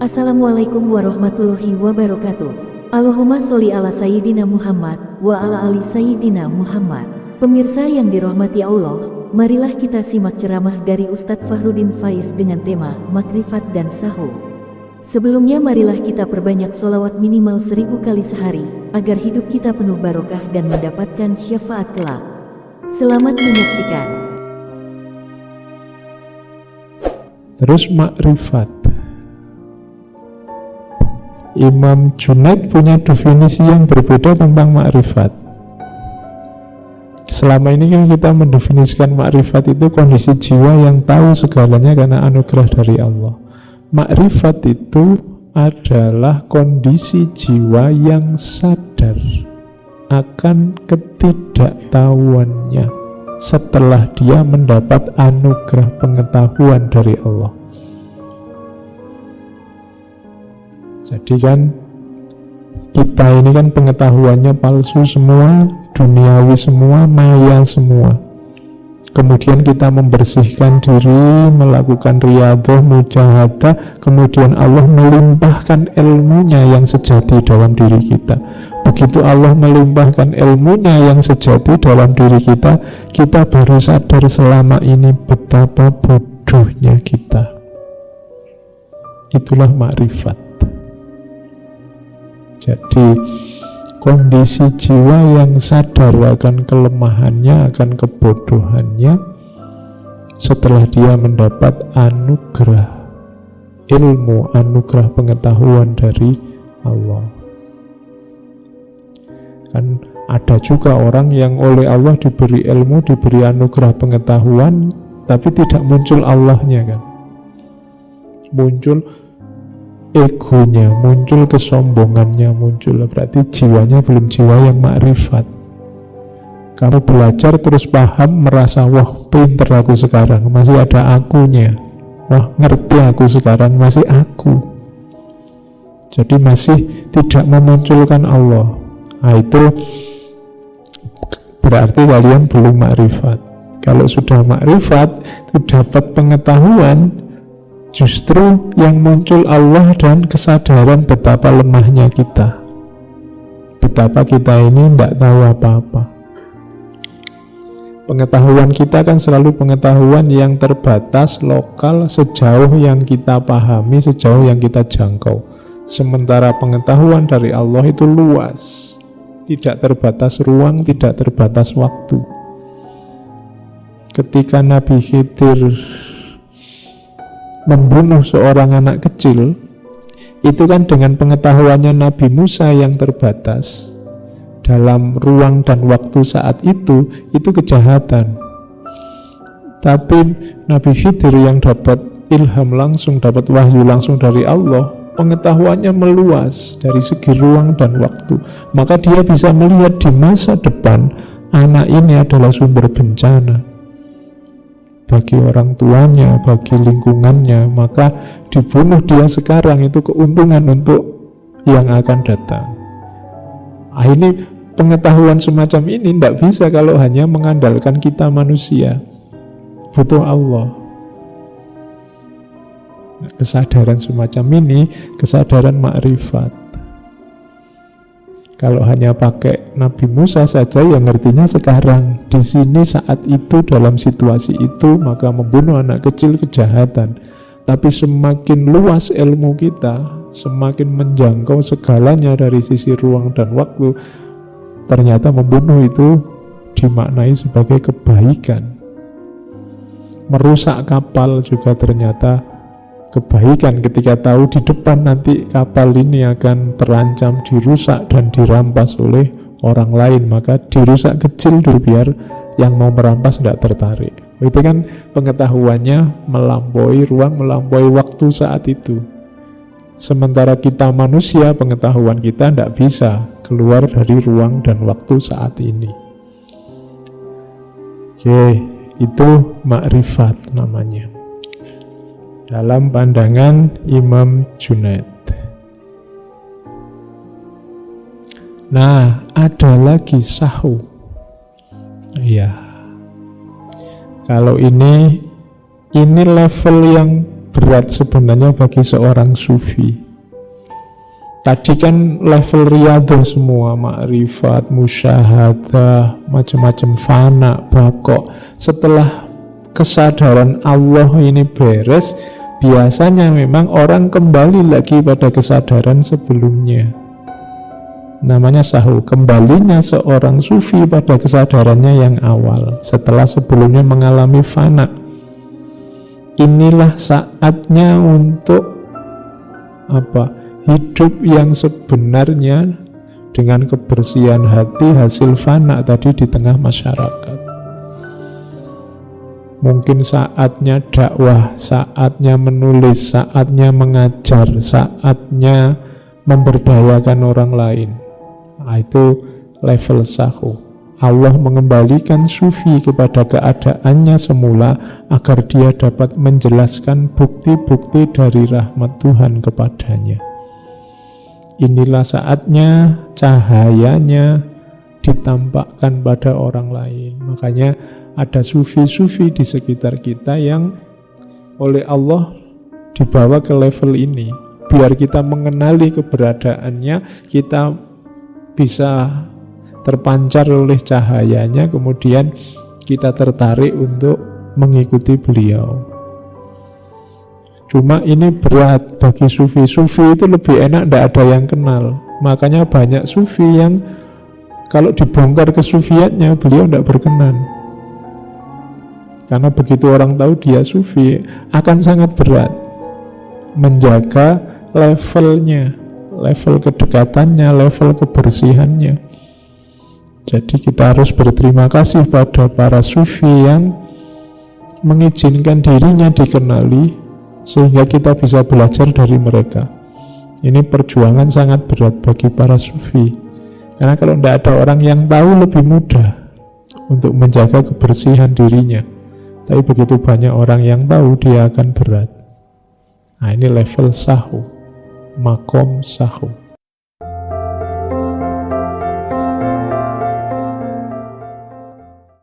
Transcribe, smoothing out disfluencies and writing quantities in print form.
Assalamualaikum warahmatullahi wabarakatuh. Allahumma sholli ala Sayyidina Muhammad wa ala ali Sayyidina Muhammad. Pemirsa yang dirahmati Allah, marilah kita simak ceramah dari Ustadz Fahrudin Faiz dengan tema Makrifat dan Sahur. Sebelumnya marilah kita perbanyak sholawat minimal 1000 kali sehari, agar hidup kita penuh barokah dan mendapatkan syafaat kelak. Selamat menyaksikan. Terus makrifat. Imam Junaid punya definisi yang berbeda tentang makrifat. Selama ini kan kita mendefinisikan makrifat itu kondisi jiwa yang tahu segalanya karena anugerah dari Allah. Makrifat itu adalah kondisi jiwa yang sadar akan ketidaktahuannya setelah dia mendapat anugerah pengetahuan dari Allah. Jadi kan kita ini kan pengetahuannya palsu semua, duniawi semua, maya semua. Kemudian kita membersihkan diri, melakukan riyadhah, mujahadah, kemudian Allah melimpahkan ilmunya yang sejati dalam diri kita. Begitu Allah melimpahkan ilmunya yang sejati dalam diri kita, kita baru sadar selama ini betapa bodohnya kita. Itulah makrifat. Jadi kondisi jiwa yang sadar akan kelemahannya, akan kebodohannya setelah dia mendapat anugerah ilmu, anugerah pengetahuan dari Allah. Kan ada juga orang yang oleh Allah diberi ilmu, diberi anugerah pengetahuan, tapi tidak muncul Allahnya kan. Muncul egonya, muncul kesombongannya, muncul, berarti jiwanya belum jiwa yang makrifat. Kamu belajar terus paham, merasa wah pinter aku sekarang, masih ada akunya. Wah ngerti aku sekarang, masih aku. Jadi masih tidak memunculkan Allah. Nah itu berarti kalian belum makrifat. Kalau sudah makrifat, itu dapat pengetahuan, justru yang muncul Allah dan kesadaran betapa lemahnya kita, betapa kita ini tidak tahu apa-apa. Pengetahuan kita kan selalu pengetahuan yang terbatas, lokal, sejauh yang kita pahami, sejauh yang kita jangkau. Sementara pengetahuan dari Allah itu luas, tidak terbatas ruang, tidak terbatas waktu. Ketika Nabi Khidir membunuh seorang anak kecil, itu kan dengan pengetahuannya Nabi Musa yang terbatas dalam ruang dan waktu saat itu kejahatan. Tapi Nabi Khidir yang dapat ilham langsung, dapat wahyu langsung dari Allah, pengetahuannya meluas dari segi ruang dan waktu. Maka dia bisa melihat di masa depan anak ini adalah sumber bencana bagi orang tuanya, bagi lingkungannya, maka dibunuh dia sekarang itu keuntungan untuk yang akan datang. Nah, ini pengetahuan semacam ini tidak bisa kalau hanya mengandalkan kita manusia. Butuh Allah. Nah, kesadaran semacam ini, kesadaran makrifat. Kalau hanya pakai Nabi Musa saja, yang ngertinya sekarang, di sini, saat itu, dalam situasi itu, maka membunuh anak kecil kejahatan. Tapi semakin luas ilmu kita, semakin menjangkau segalanya dari sisi ruang dan waktu, ternyata membunuh itu dimaknai sebagai kebaikan. Merusak kapal juga ternyata kebaikan ketika tahu di depan nanti kapal ini akan terancam dirusak dan dirampas oleh orang lain, maka dirusak kecil dulu biar yang mau merampas tidak tertarik. Itu kan pengetahuannya melampaui ruang, melampaui waktu saat itu. Sementara kita manusia, pengetahuan kita tidak bisa keluar dari ruang dan waktu saat ini. Oke, itu makrifat namanya dalam pandangan Imam Junaid. Nah, ada lagi sahu. Iya. Kalau ini level yang berat sebenarnya bagi seorang sufi. Tadi kan level riyadhah semua, makrifat, musyahadah, macam-macam fana, baqo. Setelah kesadaran Allah ini beres, biasanya memang orang kembali lagi pada kesadaran sebelumnya. Namanya sahu, kembalinya seorang sufi pada kesadarannya yang awal setelah sebelumnya mengalami fana. Inilah saatnya untuk hidup yang sebenarnya dengan kebersihan hati hasil fana tadi di tengah masyarakat. Mungkin saatnya dakwah, saatnya menulis, saatnya mengajar, saatnya memberdayakan orang lain. Nah, itu level sahu. Allah mengembalikan sufi kepada keadaannya semula agar dia dapat menjelaskan bukti-bukti dari rahmat Tuhan kepadanya. Inilah saatnya cahayanya ditampakkan pada orang lain. Makanya ada sufi-sufi di sekitar kita yang oleh Allah dibawa ke level ini. Biar kita mengenali keberadaannya, kita bisa terpancar oleh cahayanya, kemudian kita tertarik untuk mengikuti beliau. Cuma ini berat bagi sufi. Sufi itu lebih enak, tidak ada yang kenal. Makanya banyak sufi yang kalau dibongkar kesufiannya, beliau tidak berkenan. Karena begitu orang tahu dia sufi, akan sangat berat menjaga levelnya, level kedekatannya, level kebersihannya. Jadi kita harus berterima kasih pada para sufi yang mengizinkan dirinya dikenali, sehingga kita bisa belajar dari mereka. Ini perjuangan sangat berat bagi para sufi, karena kalau tidak ada orang yang tahu, lebih mudah untuk menjaga kebersihan dirinya. Tapi begitu banyak orang yang tahu, dia akan berat. Nah, ini level sahu, makom sahu.